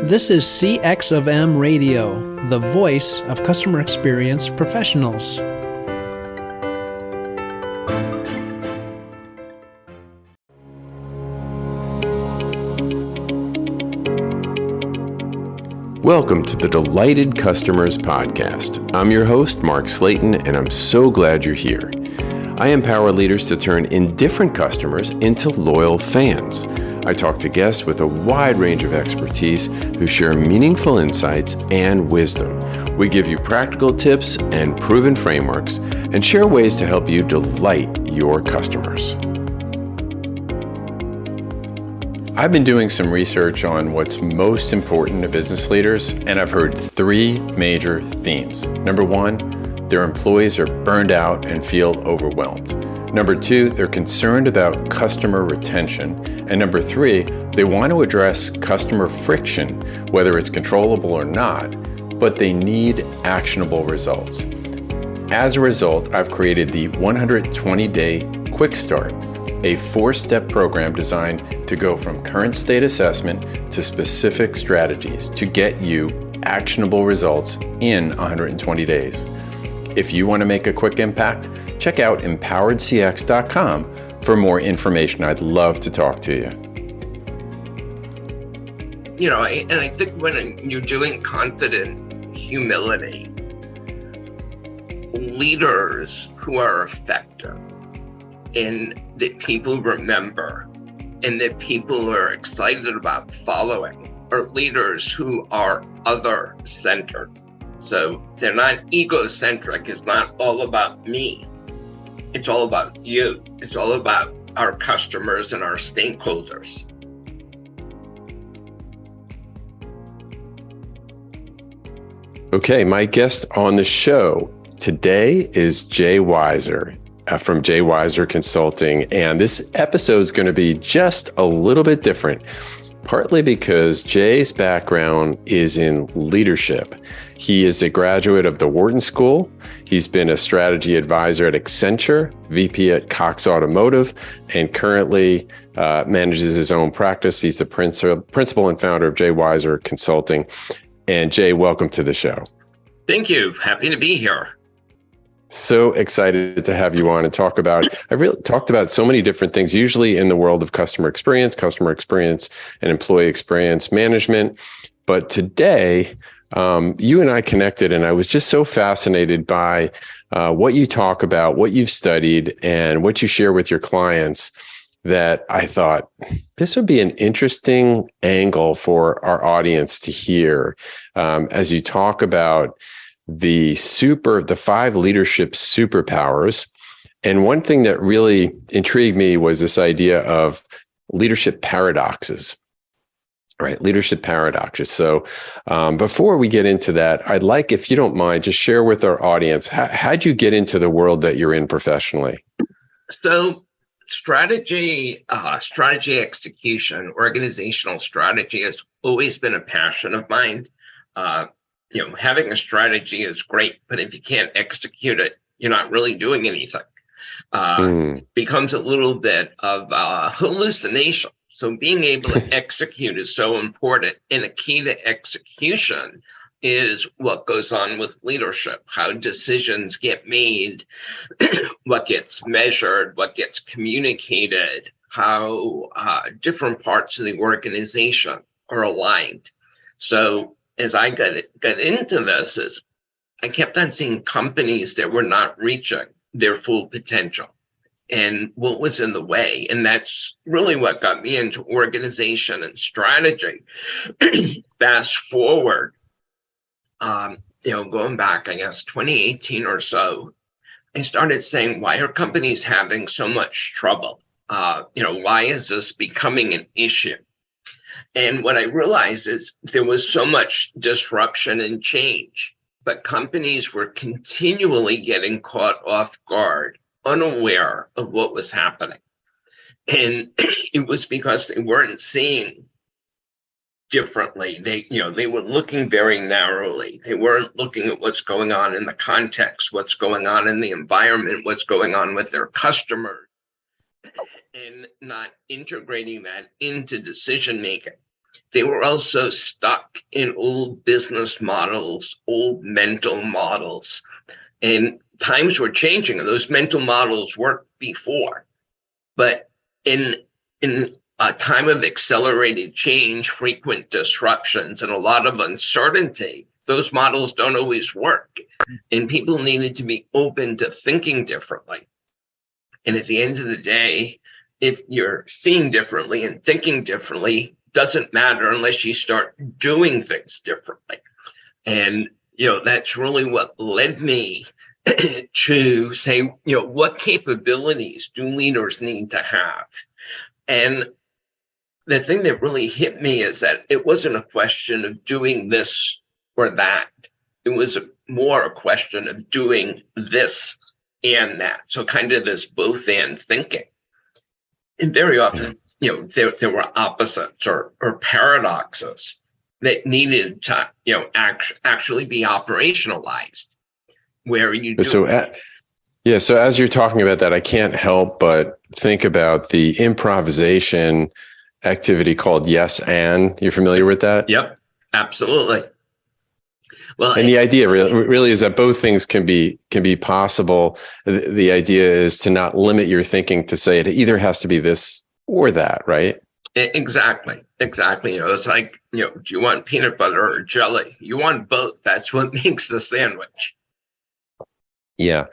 This is CX of M Radio, the voice of customer experience professionals. Welcome to the Delighted Customers Podcast. I'm your host, Mark Slayton, and I'm so glad you're here. I empower leaders to turn indifferent customers into loyal fans. I talk to guests with a wide range of expertise who share meaningful insights and wisdom. We give you practical tips and proven frameworks and share ways to help you delight your customers. I've been doing some research on what's most important to business leaders, and I've heard three major themes. Number one, their employees are burned out and feel overwhelmed. Number two, they're concerned about customer retention. And number three, they want to address customer friction, whether it's controllable or not, but they need actionable results. As a result, I've created the 120-day Quick Start, a 4-step program designed to go from current state assessment to specific strategies to get you actionable results in 120 days. If you want to make a quick impact, check out empoweredcx.com for more information. I'd love to talk to you. I think when you're doing confident humility, leaders who are effective and that people remember and that people are excited about following are leaders who are other-centered. So they're not egocentric. It's not all about me. It's all about you. It's all about our customers and our stakeholders. Okay, my guest on the show today is Jay Weiser from Jay Weiser Consulting. And this episode is going to be just a little bit different, partly because Jay's background is in leadership. He is a graduate of the Wharton School. He's been a strategy advisor at Accenture, VP at Cox Automotive, and currently manages his own practice. He's the principal and founder of Jay Weiser Consulting. And Jay, welcome to the show. Thank you. Happy to be here. So excited to have you on and talk about, I've really talked about so many different things, usually in the world of customer experience and employee experience management. But today, you and I connected, and I was just so fascinated by what you talk about, what you've studied, and what you share with your clients that I thought this would be an interesting angle for our audience to hear as you talk about the 5 leadership superpowers. And one thing that really intrigued me was this idea of leadership paradoxes, right? Leadership paradoxes. So before we get into that, I'd like, if you don't mind, just share with our audience, how'd you get into the world that you're in professionally? So strategy execution, organizational strategy has always been a passion of mine. Having a strategy is great, but if you can't execute it, you're not really doing anything. Becomes a little bit of a hallucination. So being able to execute is so important. And a key to execution is what goes on with leadership, how decisions get made, what gets measured, what gets communicated, how different parts of the organization are aligned. So as I got into this, I kept on seeing companies that were not reaching their full potential and what was in the way. And that's really what got me into organization and strategy. Fast forward, going back, I guess, 2018 or so, I started saying, why are companies having so much trouble? Why is this becoming an issue? And what I realized is there was so much disruption and change, but companies were continually getting caught off guard, unaware of what was happening. And it was because they weren't seeing differently. They were looking very narrowly. They weren't looking at what's going on in the context, what's going on in the environment, what's going on with their customers, and not integrating that into decision making. They were also stuck in old business models, old mental models. And times were changing, and those mental models worked before. But in a time of accelerated change, frequent disruptions, and a lot of uncertainty, those models don't always work. And people needed to be open to thinking differently. And at the end of the day, if you're seeing differently and thinking differently, doesn't matter unless you start doing things differently. And, that's really what led me to say, what capabilities do leaders need to have? And the thing that really hit me is that it wasn't a question of doing this or that. It was more a question of doing this and that. So kind of this both and thinking. And very often, there were opposites or paradoxes that needed to, actually be operationalized. Where you do. So as you're talking about that, I can't help but think about the improvisation activity called yes and. You're familiar with that? Yep, absolutely. Well, and the idea really is that both things can be possible. The idea is to not limit your thinking to say it either has to be this or that, right? Exactly. It's like, do you want peanut butter or jelly? You want both. That's what makes the sandwich. Yeah.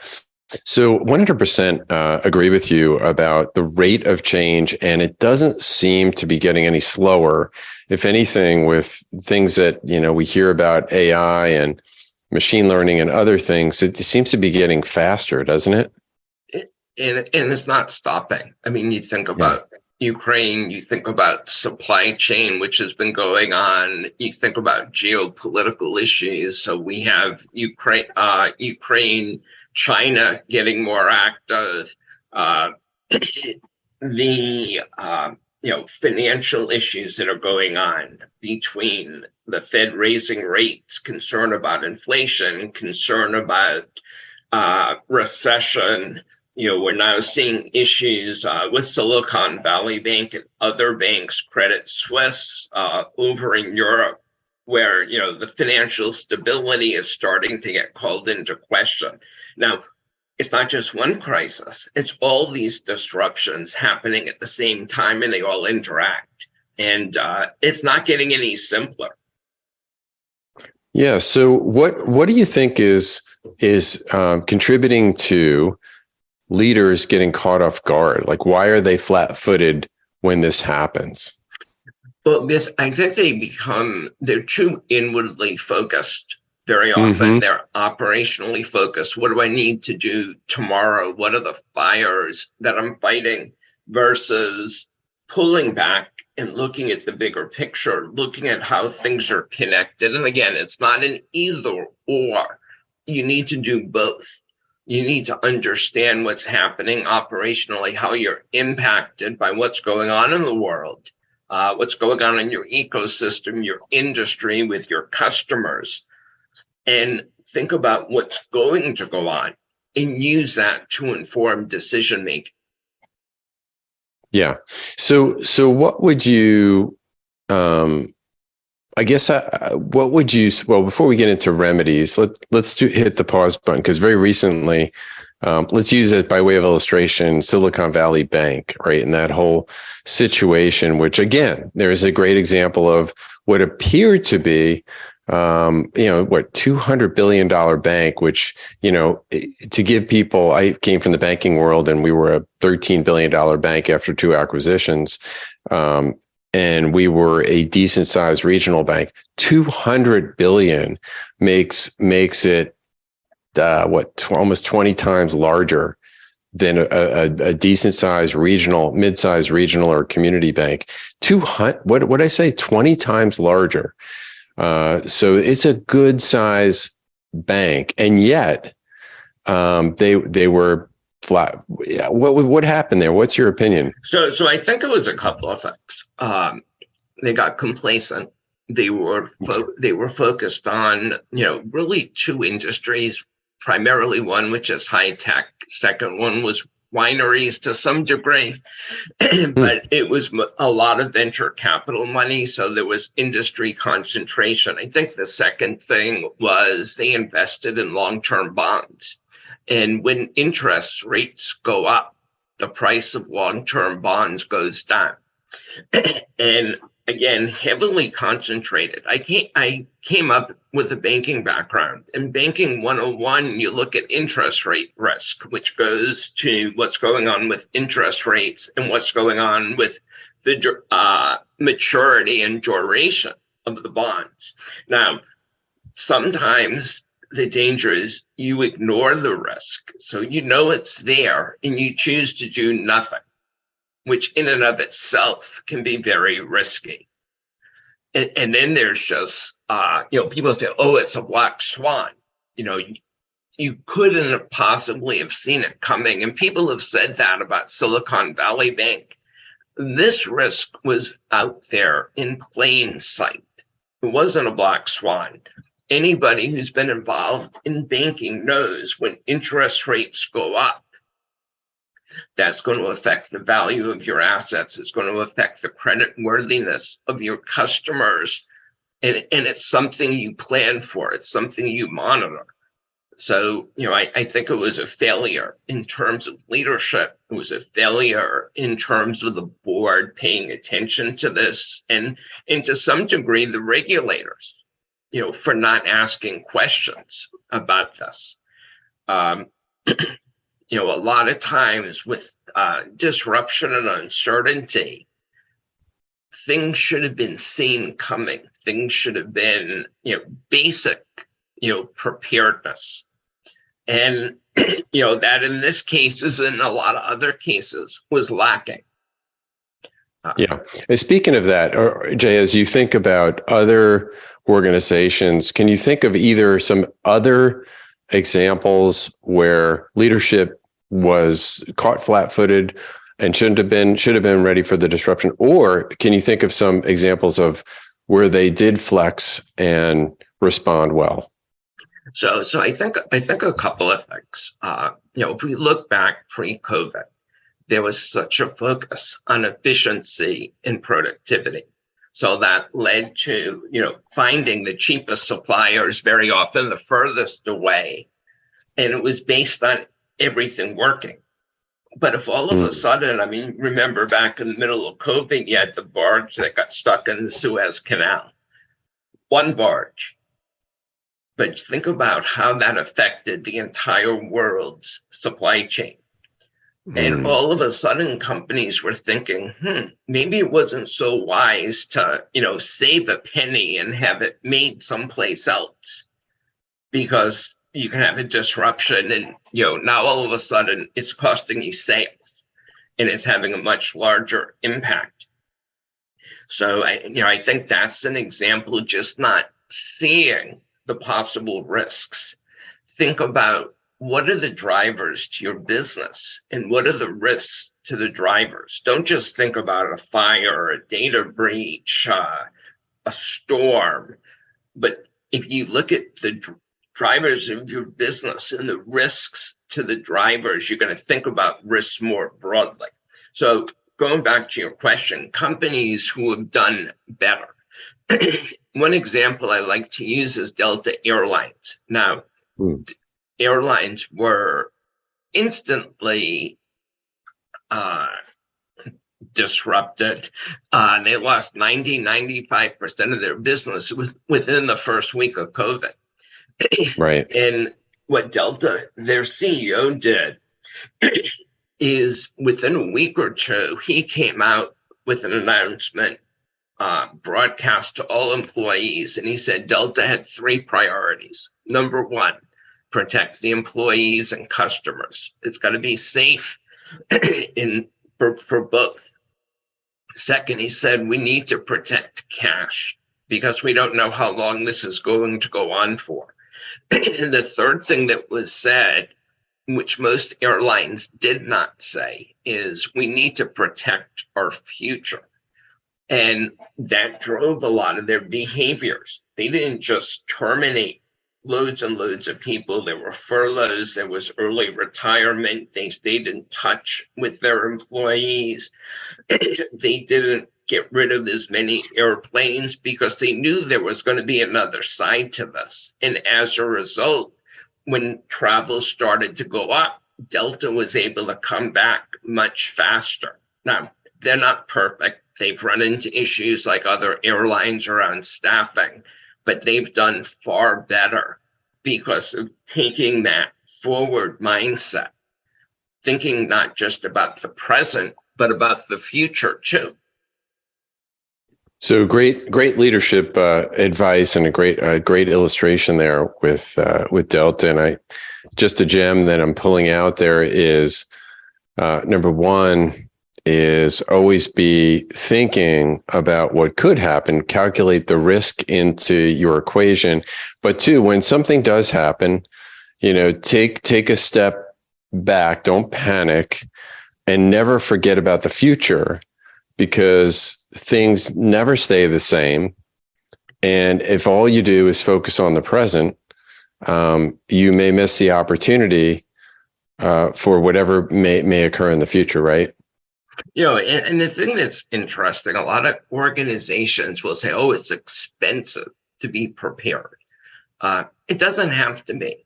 So 100% agree with you about the rate of change, and it doesn't seem to be getting any slower. If anything, with things that, we hear about AI and machine learning and other things, it seems to be getting faster, doesn't it? And it's not stopping. I mean, you think about Ukraine, you think about supply chain, which has been going on. You think about geopolitical issues. So we have Ukraine, China getting more active, the financial issues that are going on between the Fed raising rates, concern about inflation, concern about recession. We're now seeing issues with Silicon Valley Bank and other banks, Credit Suisse, over in Europe, where the financial stability is starting to get called into question. Now, it's not just one crisis, it's all these disruptions happening at the same time, and they all interact. And it's not getting any simpler. Yeah. So what do you think is contributing to leaders getting caught off guard? Like, why are they flat-footed when this happens? Well, I think they're too inwardly focused. Very often they're operationally focused. What do I need to do tomorrow? What are the fires that I'm fighting? Versus pulling back and looking at the bigger picture, looking at how things are connected. And again, it's not an either or. You need to do both. You need to understand what's happening operationally, how you're impacted by what's going on in the world, what's going on in your ecosystem, your industry, with your customers. And think about what's going to go on and use that to inform decision making. Yeah. So what would you, what would you, well, before we get into remedies, let's hit the pause button, because very recently, let's use it by way of illustration, Silicon Valley Bank, right? And that whole situation, which again, there is a great example of what appeared to be $200 billion bank, which, to give people, I came from the banking world and we were a $13 billion bank after 2 acquisitions. And we were a decent sized regional bank. 200 billion makes it, almost 20 times larger than a decent sized regional, mid-sized regional or community bank. 200, what did I say? 20 times larger. So it's a good size bank, and yet they were flat. What happened there? What's your opinion? So I think it was a couple of things. They got complacent. They were focused on really 2 industries. Primarily one, which is high tech. Second one was wineries to some degree, but it was a lot of venture capital money. So there was industry concentration. I think the second thing was they invested in long-term bonds. And when interest rates go up, the price of long-term bonds goes down. And again, heavily concentrated. I came up with a banking background. In Banking 101, you look at interest rate risk, which goes to what's going on with interest rates and what's going on with the maturity and duration of the bonds. Now, sometimes the danger is you ignore the risk. So you know it's there and you choose to do nothing, which in and of itself can be very risky. And then there's just, people say, oh, it's a black swan. You couldn't possibly have seen it coming. And people have said that about Silicon Valley Bank. This risk was out there in plain sight. It wasn't a black swan. Anybody who's been involved in banking knows when interest rates go up, that's going to affect the value of your assets. It's going to affect the credit worthiness of your customers. And it's something you plan for. It's something you monitor. So, I think it was a failure in terms of leadership. It was a failure in terms of the board paying attention to this, and to some degree, the regulators, for not asking questions about this. A lot of times with disruption and uncertainty, things should have been seen coming. Things should have been, basic, preparedness. And, that in this case, as in a lot of other cases, was lacking. Yeah. And speaking of that, Jay, as you think about other organizations, can you think of either some other examples where leadership was caught flat-footed and should have been ready for the disruption? Or can you think of some examples of where they did flex and respond well? So I think a couple of things. If we look back pre-COVID, there was such a focus on efficiency and productivity. So that led to, finding the cheapest suppliers, very often the furthest away. And it was based on everything working. But if all of a sudden, remember back in the middle of COVID, you had the barge that got stuck in the Suez Canal. One barge. But think about how that affected the entire world's supply chain. And all of a sudden, companies were thinking, maybe it wasn't so wise to, save a penny and have it made someplace else, because you can have a disruption and, now all of a sudden it's costing you sales and it's having a much larger impact. So, I think that's an example of just not seeing the possible risks. Think about, what are the drivers to your business and what are the risks to the drivers? Don't just think about a fire, a data breach, a storm. But if you look at the drivers of your business and the risks to the drivers, you're going to think about risks more broadly. So going back to your question, companies who have done better. One example I like to use is Delta Airlines. Now, airlines were instantly disrupted. They lost 95% of their business within the first week of COVID. Right. And what Delta, their CEO, did is within a week or two, he came out with an announcement, broadcast to all employees. And he said Delta had 3 priorities. Number 1, protect the employees and customers. It's got to be safe for both. Second, he said we need to protect cash because we don't know how long this is going to go on for. And the third thing that was said, which most airlines did not say, is we need to protect our future. And that drove a lot of their behaviors. They didn't just terminate loads and loads of people. There were furloughs, there was early retirement. They stayed in touch with their employees. They didn't get rid of as many airplanes because they knew there was going to be another side to this. And as a result, when travel started to go up, Delta was able to come back much faster. Now, they're not perfect. They've run into issues like other airlines around staffing, but they've done far better because of taking that forward mindset, thinking not just about the present, but about the future too. So great leadership advice, and a great illustration there with Delta. And just a gem that I'm pulling out there is number one is always be thinking about what could happen, calculate the risk into your equation. But two, when something does happen, take a step back, don't panic, and never forget about the future, because things never stay the same. And if all you do is focus on the present, you may miss the opportunity for whatever may occur in the future, right? And the thing that's interesting, a lot of organizations will say, oh, it's expensive to be prepared. It doesn't have to be.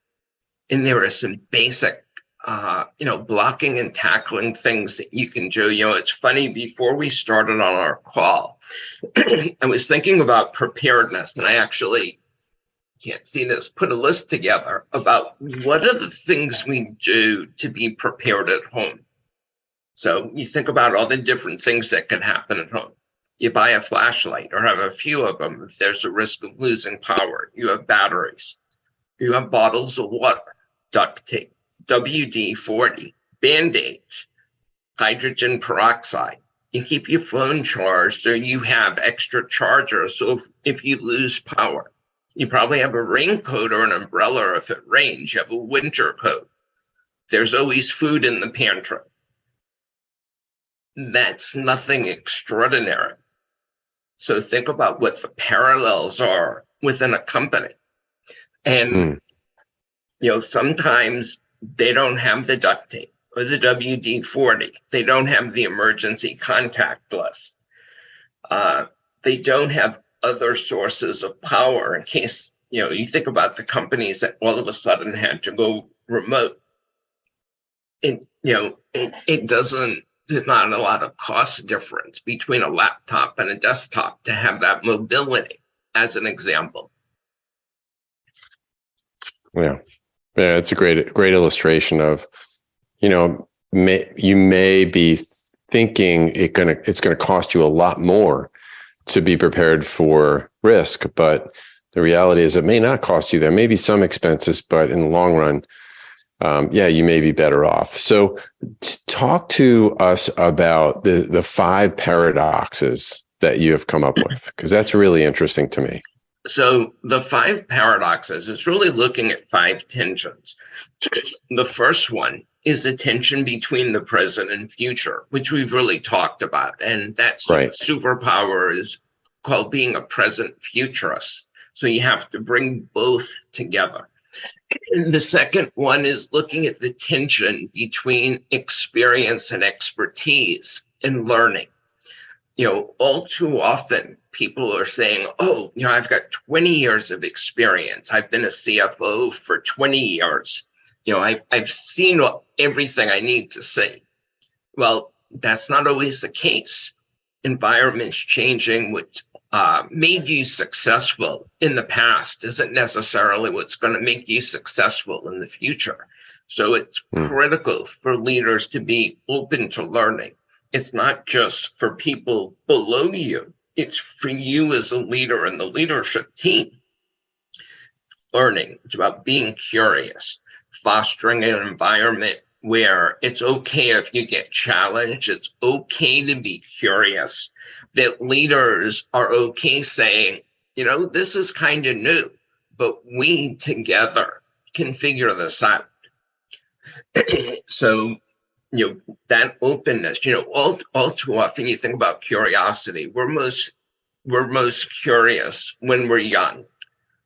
And there are some basic, blocking and tackling things that you can do. It's funny, before we started on our call, I was thinking about preparedness, and I actually can't see this, put a list together about what are the things we do to be prepared at home. So you think about all the different things that can happen at home. You buy a flashlight or have a few of them if there's a risk of losing power. You have batteries. You have bottles of water, duct tape, WD-40, Band-Aids, hydrogen peroxide. You keep your phone charged, or you have extra chargers. So if you lose power, you probably have a raincoat or an umbrella if it rains. You have a winter coat. There's always food in the pantry. That's nothing extraordinary. So think about what the parallels are within a company. And, sometimes they don't have the duct tape or the WD-40. They don't have the emergency contact list. They don't have other sources of power in case, you think about the companies that all of a sudden had to go remote. There's not a lot of cost difference between a laptop and a desktop to have that mobility, as an example. Yeah, it's a great illustration of, you may be thinking it's gonna cost you a lot more to be prepared for risk, but the reality is it may not cost you. There may be some expenses, but in the long run, you may be better off. So talk to us about the 5 paradoxes that you have come up with, because that's really interesting to me. So the 5 paradoxes is really looking at 5 tensions. The first one is the tension between the present and future, which we've really talked about. And that's right. Superpower is called being a present futurist. So you have to bring both together. And the second one is looking at the tension between experience and expertise in learning. All too often people are saying, oh, I've got 20 years of experience. I've been a CFO for 20 years. I've seen everything I need to see. Well, that's not always the case. Environment's changing. What made you successful in the past isn't necessarily what's going to make you successful in the future. So it's critical for leaders to be open to learning. It's not just for people below you. It's for you as a leader and the leadership team. Learning, it's about being curious, fostering an environment where it's okay if you get challenged. It's okay to be curious, that leaders are okay saying, this is kind of new, but we together can figure this out. So, that openness, all too often you think about curiosity. We're most curious when we're young.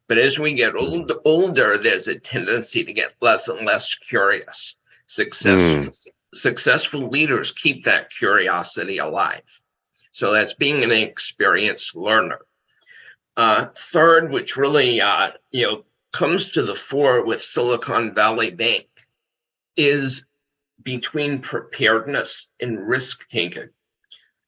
But as we get older, there's a tendency to get less and less curious. Successful leaders keep that curiosity alive. So that's being an experienced learner. Third, which really comes to the fore with Silicon Valley Bank, is between preparedness and risk taking.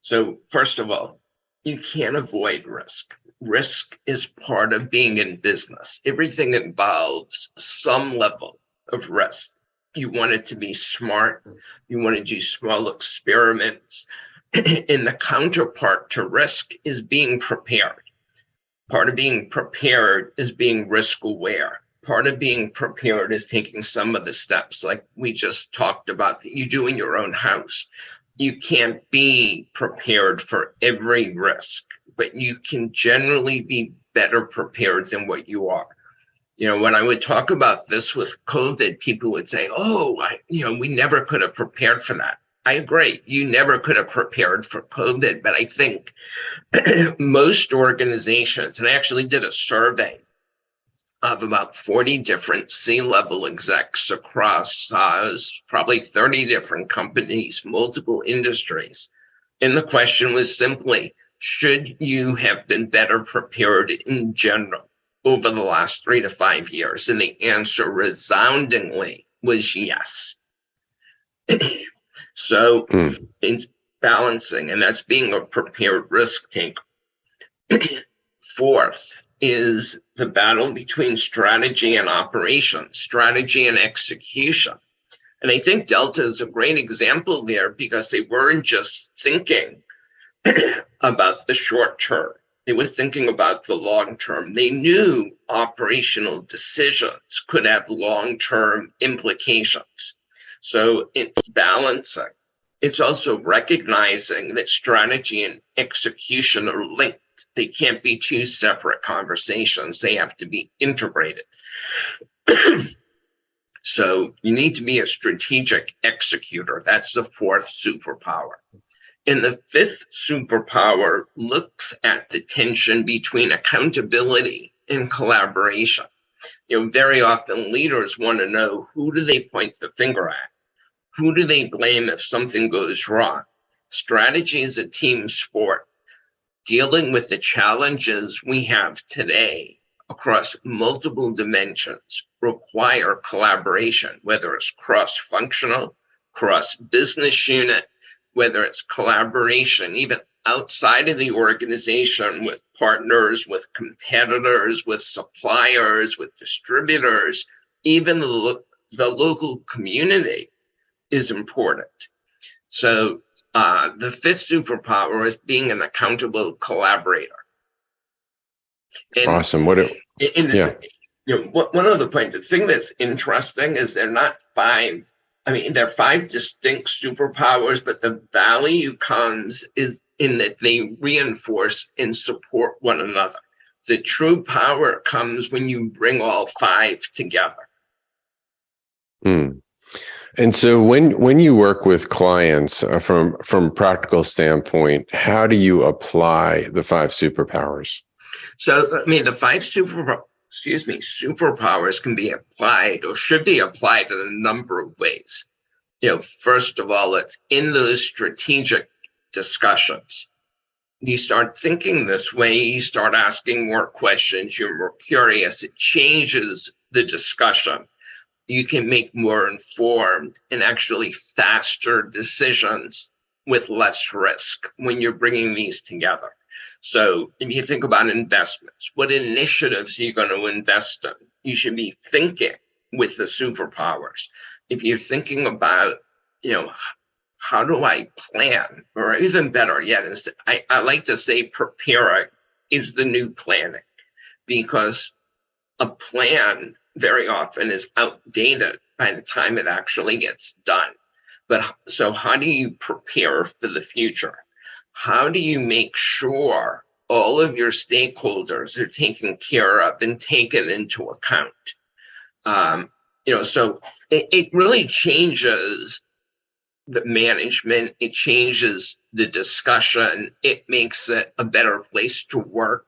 So first of all, you can't avoid risk. Risk is part of being in business. Everything involves some level of risk. You want it to be smart. You want to do small experiments. And the counterpart to risk is being prepared. Part of being prepared is being risk aware. Part of being prepared is taking some of the steps like we just talked about that you do in your own house. You can't be prepared for every risk, but you can generally be better prepared than what you are. When I would talk about this with COVID, people would say, we never could have prepared for that. I agree. You never could have prepared for COVID, but I think most organizations, and I actually did a survey of about 40 different C-level execs across probably 30 different companies, multiple industries. And the question was simply, should you have been better prepared in general over the last 3 to 5 years? And the answer resoundingly was yes. So it's balancing, and that's being a prepared risk taker. Fourth is the battle between strategy and operations, strategy and execution. And I think Delta is a great example there because they weren't just thinking about the short term. They were thinking about the long term. They knew operational decisions could have long-term implications. So it's balancing. It's also recognizing that strategy and execution are linked. They can't be two separate conversations. They have to be integrated. So you need to be a strategic executor. That's the fourth superpower. And the fifth superpower looks at the tension between accountability and collaboration. Very often leaders want to know, who do they point the finger at? Who do they blame if something goes wrong? Strategy is a team sport. Dealing with the challenges we have today across multiple dimensions require collaboration, whether it's cross-functional, cross-business unit, whether it's collaboration, even outside of the organization with partners, with competitors, with suppliers, with distributors, even the local community is important. So the fifth superpower is being an accountable collaborator. And, awesome. one other point, the thing that's interesting is they're not five. They're five distinct superpowers, but the value comes is in that they reinforce and support one another. The true power comes when you bring all five together. And so when you work with clients from a practical standpoint, how do you apply the five superpowers? So, the five superpowers can be applied or should be applied in a number of ways. First of all, it's in those strategic discussions. You start thinking this way, you start asking more questions, you're more curious, it changes the discussion. You can make more informed and actually faster decisions with less risk when you're bringing these together. So if you think about investments, what initiatives are you going to invest in? You should be thinking with the superpowers. If you're thinking about, how do I plan? Or even better yet, I like to say preparing is the new planning, because a plan very often is outdated by the time it actually gets done. But so how do you prepare for the future? How do you make sure all of your stakeholders are taken care of and taken into account? So it really changes the management. It changes the discussion. It makes it a better place to work.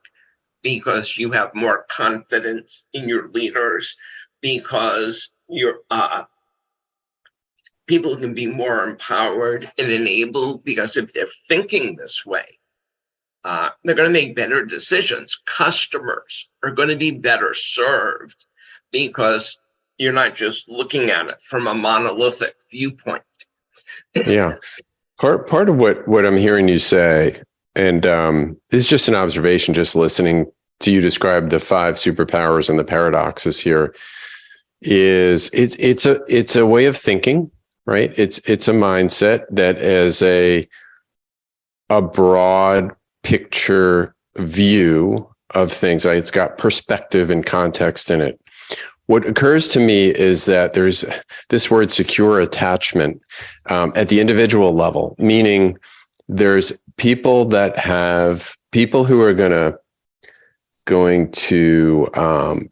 because you have more confidence in your leaders, because your people can be more empowered and enabled, because if they're thinking this way, they're going to make better decisions. Customers are going to be better served because you're not just looking at it from a monolithic viewpoint. Yeah. Part of what I'm hearing you say, and this is just an observation, just listening to you describe the 5 superpowers and the paradoxes here, is it's a way of thinking, right? It's a mindset that as a broad picture view of things. It's got perspective and context in it. What occurs to me is that there's this word secure attachment at the individual level, meaning there's people who are going to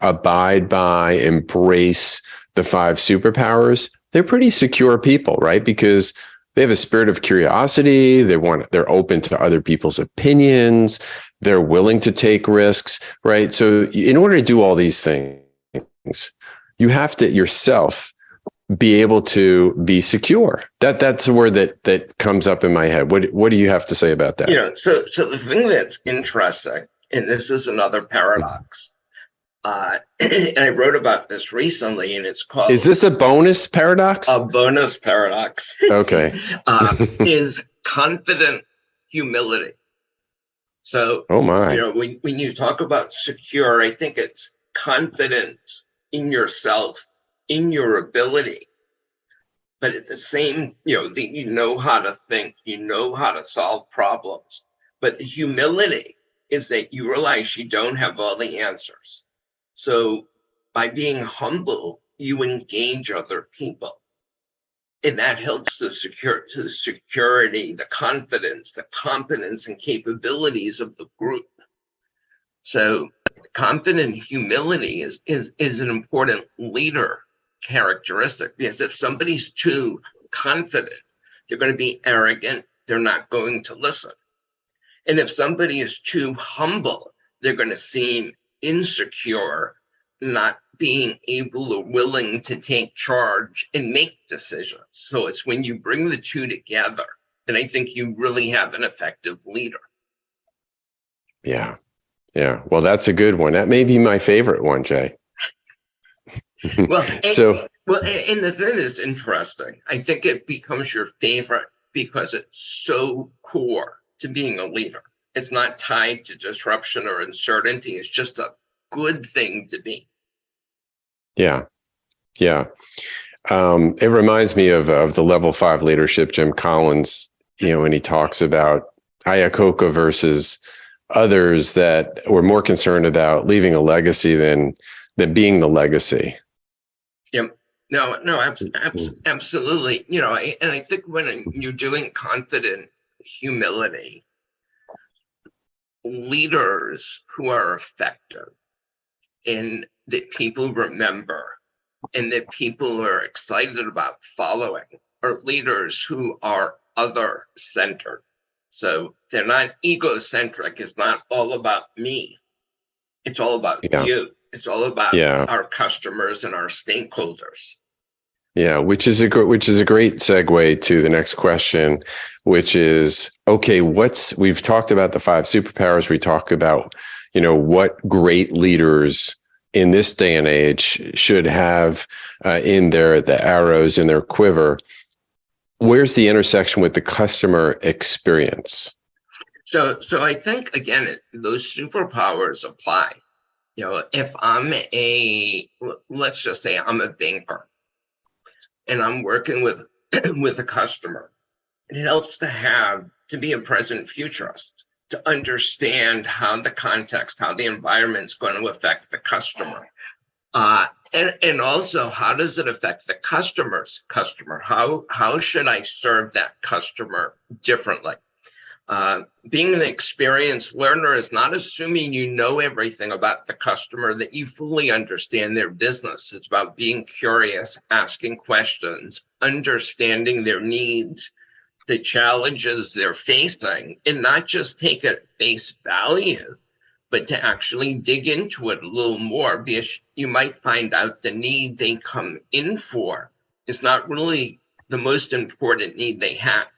abide by, embrace the 5 superpowers. They're pretty secure people, right? Because they have a spirit of curiosity. They're open to other people's opinions. They're willing to take risks, right? So in order to do all these things, you have to yourself be able to be secure. That's a word that comes up in my head. What do you have to say about that? So the thing that's interesting, and this is another paradox, and I wrote about this recently, and it's called... Is this a bonus paradox? A bonus paradox. Okay. Is confident humility. So, oh my. When you talk about secure, I think it's confidence in yourself, in your ability. But at the same, that you know how to think, you know how to solve problems. But the humility is that you realize you don't have all the answers. So by being humble, you engage other people. And that helps the security, the confidence, the competence and capabilities of the group. So confident humility is an important leader characteristic, because if somebody's too confident, they're going to be arrogant, they're not going to listen. And if somebody is too humble, they're going to seem insecure, not being able or willing to take charge and make decisions. So it's when you bring the two together that I think you really have an effective leader. Yeah. Well, that's a good one. That may be my favorite one, Jay. Well, and the thing is interesting. I think it becomes your favorite because it's so core to being a leader. It's not tied to disruption or uncertainty. It's just a good thing to be. Yeah. It reminds me of the level 5 leadership, Jim Collins, when he talks about Iacocca versus others that were more concerned about leaving a legacy than being the legacy. Yep. No, absolutely. And I think when you're doing confident humility, leaders who are effective and that people remember and that people are excited about following are leaders who are other-centered. So they're not egocentric. It's not all about me. It's all about you. It's all about our customers and our stakeholders. Yeah, which is a great segue to the next question, which is, okay, we've talked about the 5 superpowers. We talk about, what great leaders in this day and age should have in the arrows in their quiver. Where's the intersection with the customer experience? So I think, again, those superpowers apply. If let's just say I'm a banker and I'm working with a customer, it helps to be a present futurist, to understand how the context, how the environment's going to affect the customer. And also, how does it affect the customer's customer? How should I serve that customer differently? Being an experienced learner is not assuming you know everything about the customer, that you fully understand their business. It's about being curious, asking questions, understanding their needs, the challenges they're facing, and not just take it at face value, but to actually dig into it a little more, because you might find out the need they come in for is not really the most important need they have.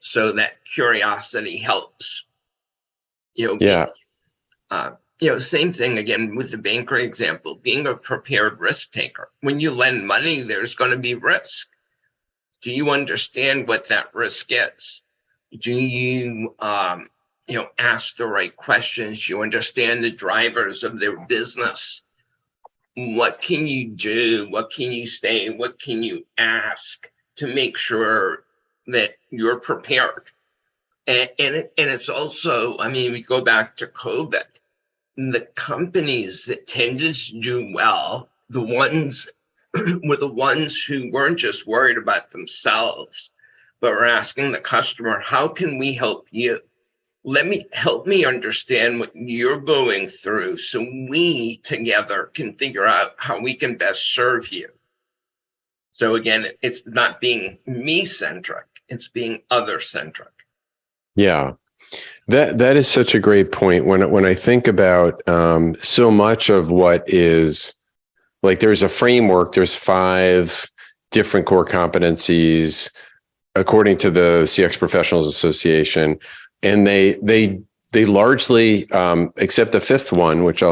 So that curiosity helps. Yeah. Same thing again with the banker example, being a prepared risk taker. When you lend money, there's going to be risk. Do you understand what that risk is? Do you, ask the right questions? You understand the drivers of their business? What can you do? What can you say? What can you ask to make sure that you're prepared? And it's also, we go back to COVID. The companies that tended to do well, the ones were the ones who weren't just worried about themselves, but were asking the customer, how can we help you? Help me understand what you're going through so we together can figure out how we can best serve you. So again, it's not being me-centric, it's being other-centric. Yeah. That is such a great point. When I think about so much of what is like, there's a framework, there's 5 different core competencies according to the CX Professionals Association, and they largely except the 5th one, which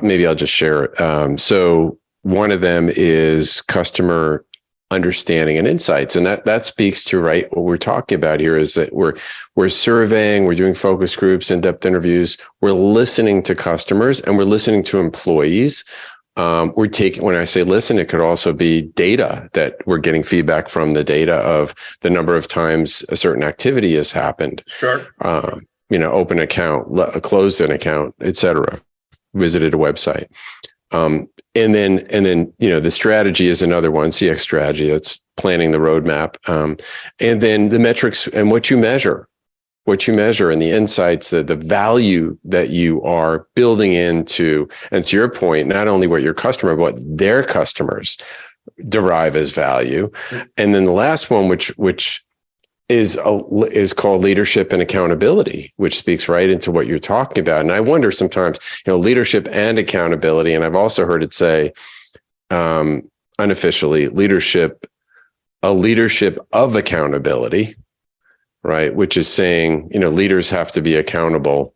maybe I'll just share it. So one of them is customer understanding and insights, and that speaks to what we're talking about here is that we're surveying, we're doing focus groups, in-depth interviews, we're listening to customers, and we're listening to employees. When I say listen, it could also be data that we're getting feedback from, the data of the number of times a certain activity has happened. Sure. Open account, closed an account, etc. Visited a website. And then, the strategy is another one, CX strategy. That's planning the roadmap. And then the metrics and what you measure and the insights, the value that you are building into, and to your point, not only what your customer, but what their customers derive as value. And then the last one, which is called leadership and accountability, which speaks right into what you're talking about. And I wonder sometimes, leadership and accountability, and I've also heard it say unofficially, a leadership of accountability, right? Which is saying, leaders have to be accountable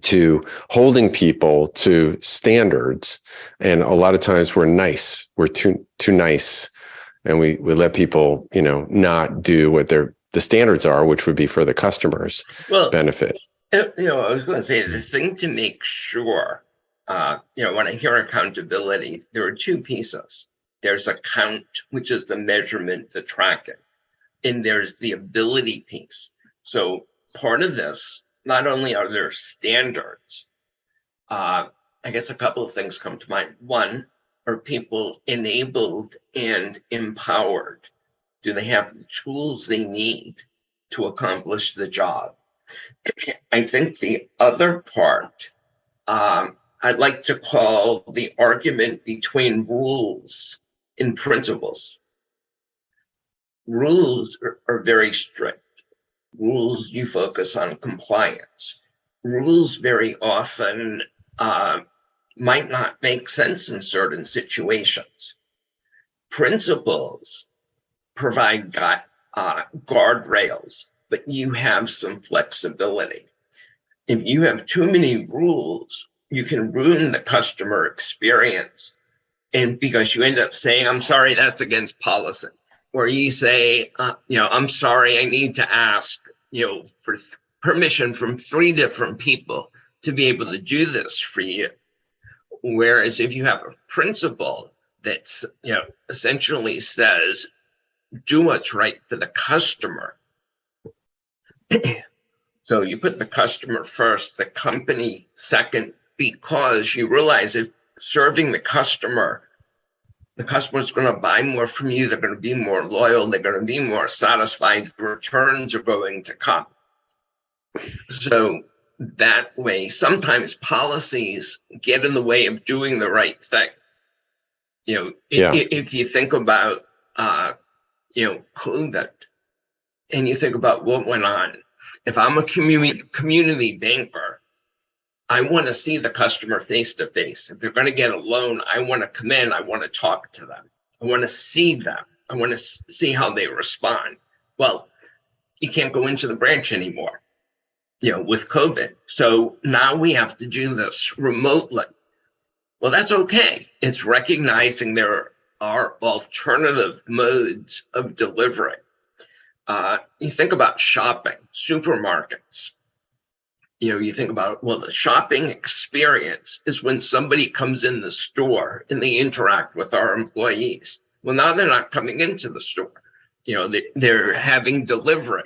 to holding people to standards. And a lot of times we're too nice. And we let people, not do what the standards are, which would be for the customer's benefit. I was going to say the thing to make sure, when I hear accountability, there are 2 pieces. There's account, which is the measurement, the tracking, and there's the ability piece. So part of this, not only are there standards, I guess a couple of things come to mind. One, are people enabled and empowered? Do they have the tools they need to accomplish the job? I think the other part, I'd like to call the argument between rules and principles. Rules are very strict. Rules, you focus on compliance. Rules very often might not make sense in certain situations. Principles provide guardrails, but you have some flexibility. If you have too many rules, you can ruin the customer experience. And because you end up saying, I'm sorry, that's against policy. Or you say, I'm sorry, I need to ask, for permission from 3 different people to be able to do this for you. Whereas if you have a principle that's, essentially says, do what's right for the customer. So you put the customer first, the company second, because you realize if serving the customer's going to buy more from you, they're going to be more loyal, they're going to be more satisfied, the returns are going to come. So that way, sometimes policies get in the way of doing the right thing. If you think about, COVID, and you think about what went on, If I'm a community banker, I want to see the customer face to face. If they're going to get a loan, I want to come in. I want to talk to them. I want to see them. I want to see how they respond. Well, you can't go into the branch anymore, with COVID. So now we have to do this remotely. Well, that's okay. It's recognizing there are alternative modes of delivery. You think about shopping, supermarkets. You think about, well, the shopping experience is when somebody comes in the store and they interact with our employees. Well, now they're not coming into the store. They're having delivery.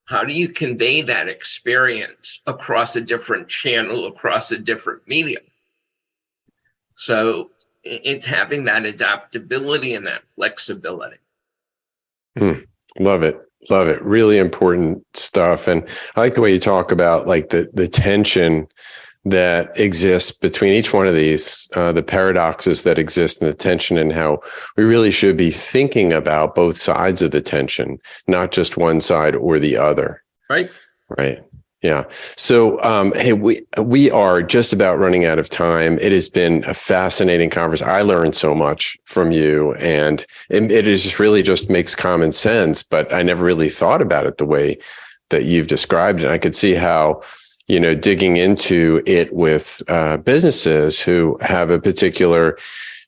How do you convey that experience across a different channel, across a different medium? So it's having that adaptability and that flexibility. Love it. Love it. Really important stuff. And I like the way you talk about like the tension that exists between each one of these, the paradoxes that exist in the tension, and how we really should be thinking about both sides of the tension, not just one side or the other. Right. Right. Yeah. So, hey, we are just about running out of time. It has been a fascinating conversation. I learned so much from you, and it is just makes common sense, but I never really thought about it the way that you've described it. I could see how, digging into it with businesses who have a particular,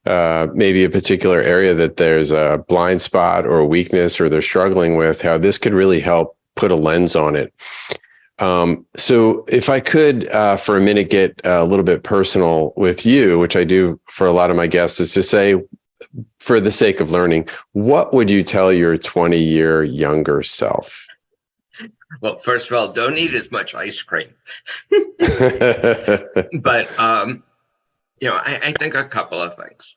maybe a particular area that there's a blind spot or a weakness or they're struggling with, how this could really help put a lens on it. So if I could, for a minute, get a little bit personal with you, which I do for a lot of my guests, is to say, for the sake of learning, what would you tell your 20-year younger self? Well, first of all, don't eat as much ice cream. But, I think a couple of things.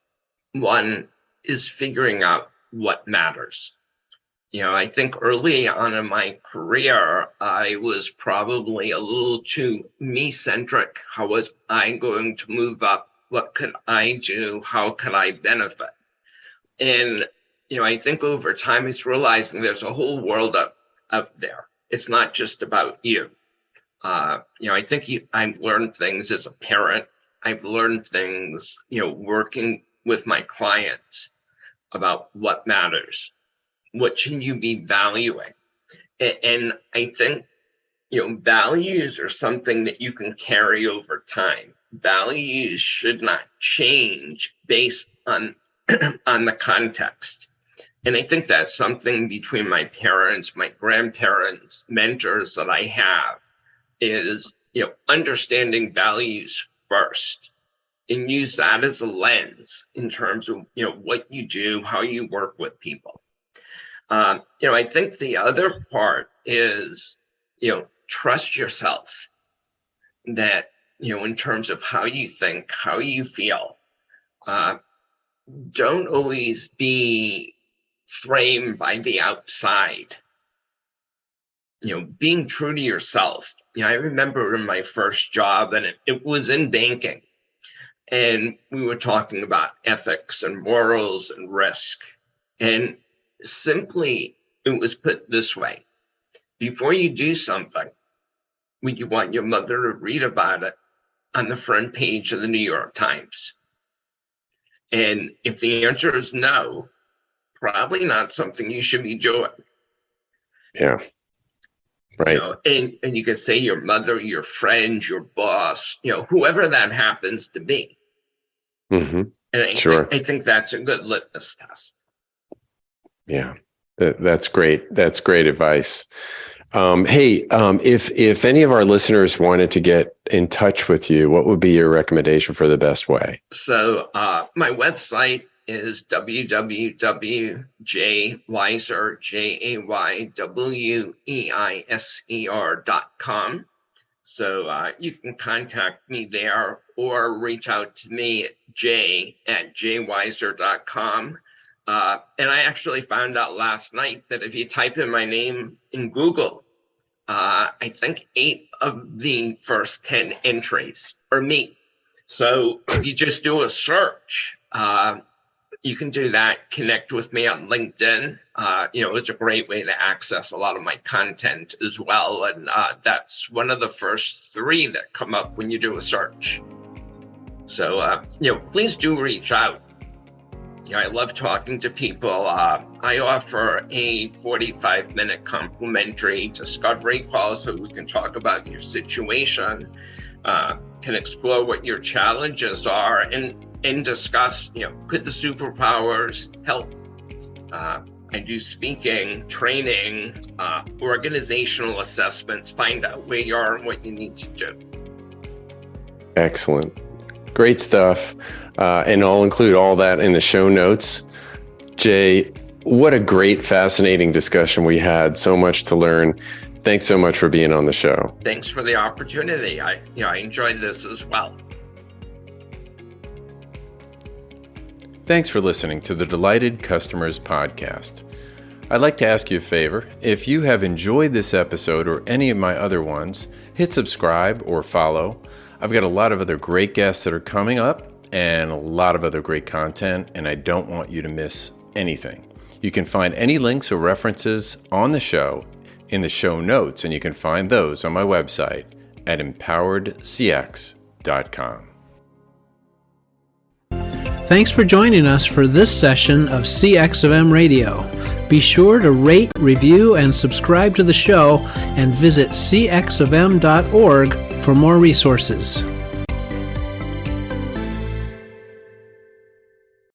One is figuring out what matters. I think early on in my career, I was probably a little too me-centric. How was I going to move up? What could I do? How could I benefit? And, I think over time, it's realizing there's a whole world out there. It's not just about you. I think I've learned things as a parent. I've learned things, working with my clients about what matters. What should you be valuing? And I think, values are something that you can carry over time. Values should not change based on, on the context. And I think that's something between my parents, my grandparents, mentors that I have is, understanding values first and use that as a lens in terms of, what you do, how you work with people. I think the other part is, trust yourself that, in terms of how you think, how you feel, don't always be framed by the outside, being true to yourself. I remember in my first job, and it was in banking, and we were talking about ethics and morals and risk. And simply, it was put this way: before you do something, would you want your mother to read about it on the front page of the New York Times? And if the answer is no, probably not something you should be doing. Yeah. Right. And you could say your mother, your friend, your boss, whoever that happens to be. Mm-hmm. And I think that's a good litmus test. Yeah, that's great. That's great advice. Hey, if any of our listeners wanted to get in touch with you, what would be your recommendation for the best way? So my website is www.jayweiser.com. So you can contact me there or reach out to me at jay@jayweiser.com. And I actually found out last night that if you type in my name in Google, I think 8 of the first 10 entries are me. So if you just do a search, you can do that. Connect with me on LinkedIn. It's a great way to access a lot of my content as well. And that's one of the first 3 that come up when you do a search. So, please do reach out. I love talking to people. I offer a 45-minute complimentary discovery call so we can talk about your situation, can explore what your challenges are, and discuss, could the superpowers help? I do speaking, training, organizational assessments, find out where you are and what you need to do. Excellent. Great stuff. And I'll include all that in the show notes. Jay, what a great, fascinating discussion we had. So much to learn. Thanks so much for being on the show. Thanks for the opportunity. I enjoyed this as well. Thanks for listening to the Delighted Customers podcast. I'd like to ask you a favor. If you have enjoyed this episode or any of my other ones, hit subscribe or follow. I've got a lot of other great guests that are coming up and a lot of other great content, and I don't want you to miss anything. You can find any links or references on the show in the show notes, and you can find those on my website at empoweredcx.com. Thanks for joining us for this session of CX of M Radio. Be sure to rate, review, and subscribe to the show, and visit cxofm.org for more resources.